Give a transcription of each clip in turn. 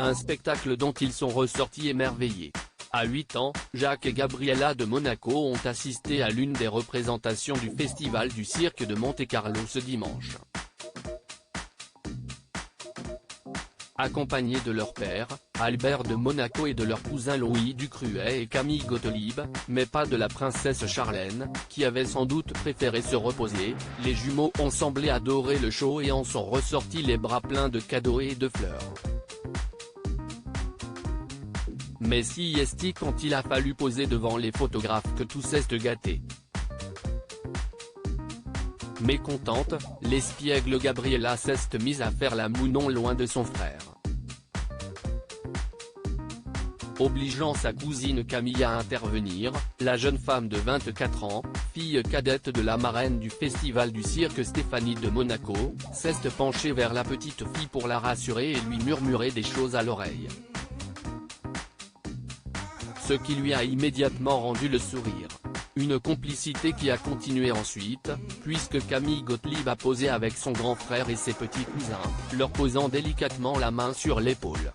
Un spectacle dont ils sont ressortis émerveillés. À 8 ans, Jacques et Gabriella de Monaco ont assisté à l'une des représentations du Festival du cirque de Monte-Carlo ce dimanche. Accompagnés de leur père, Albert de Monaco et de leurs cousins Louis Ducruet et Camille Gottlieb, mais pas de la princesse Charlène, qui avait sans doute préféré se reposer, les jumeaux ont semblé adorer le show et en sont ressortis les bras pleins de cadeaux et de fleurs. Mais si est-il quand il a fallu poser devant les photographes que tout s'est gâté. Mécontente, l'espiègle Gabriella s'est mise à faire la moue non loin de son frère. Obligeant sa cousine Camille à intervenir, la jeune femme de 24 ans, fille cadette de la marraine du Festival du cirque Stéphanie de Monaco, s'est penchée vers la petite fille pour la rassurer et lui murmurer des choses à l'oreille. Ce qui lui a immédiatement rendu le sourire. Une complicité qui a continué ensuite, puisque Camille Gottlieb a posé avec son grand frère et ses petits cousins, leur posant délicatement la main sur l'épaule.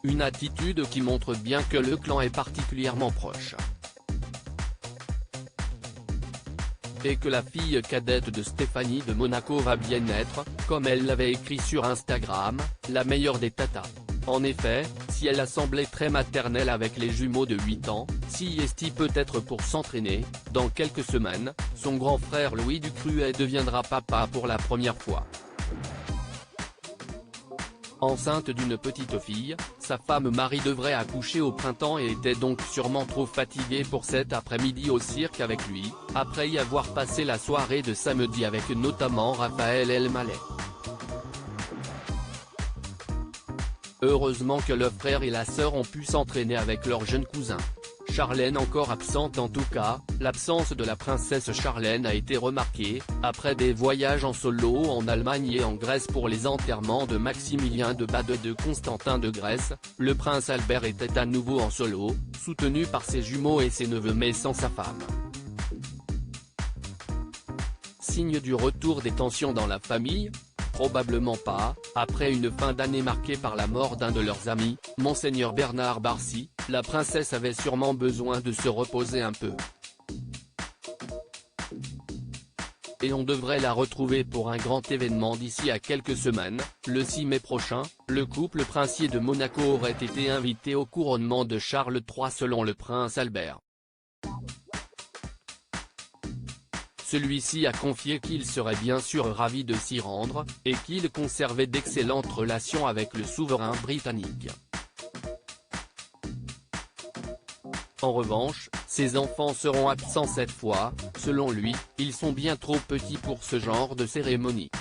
Une attitude qui montre bien que le clan est particulièrement proche. Et que la fille cadette de Stéphanie de Monaco va bien être, comme elle l'avait écrit sur Instagram, la meilleure des tatas. En effet, si elle a semblé très maternelle avec les jumeaux de 8 ans, si est peut-être pour s'entraîner, dans quelques semaines, son grand frère Louis Ducruet deviendra papa pour la première fois. Enceinte d'une petite fille, sa femme Marie devrait accoucher au printemps et était donc sûrement trop fatiguée pour cet après-midi au cirque avec lui, après y avoir passé la soirée de samedi avec notamment Raphaël Elmaleh. Heureusement que le frère et la sœur ont pu s'entraîner avec leur jeune cousin. Charlène encore absente en tout cas, l'absence de la princesse Charlène a été remarquée, après des voyages en solo en Allemagne et en Grèce pour les enterrements de Maximilien de Bade et de Constantin de Grèce, le prince Albert était à nouveau en solo, soutenu par ses jumeaux et ses neveux mais sans sa femme. Signe du retour des tensions dans la famille ? Probablement pas, après une fin d'année marquée par la mort d'un de leurs amis, Monseigneur Bernard Barcy, la princesse avait sûrement besoin de se reposer un peu. Et on devrait la retrouver pour un grand événement d'ici à quelques semaines, le 6 mai prochain, le couple princier de Monaco aurait été invité au couronnement de Charles III selon le prince Albert. Celui-ci a confié qu'il serait bien sûr ravi de s'y rendre, et qu'il conservait d'excellentes relations avec le souverain britannique. En revanche, ses enfants seront absents cette fois, selon lui, ils sont bien trop petits pour ce genre de cérémonie.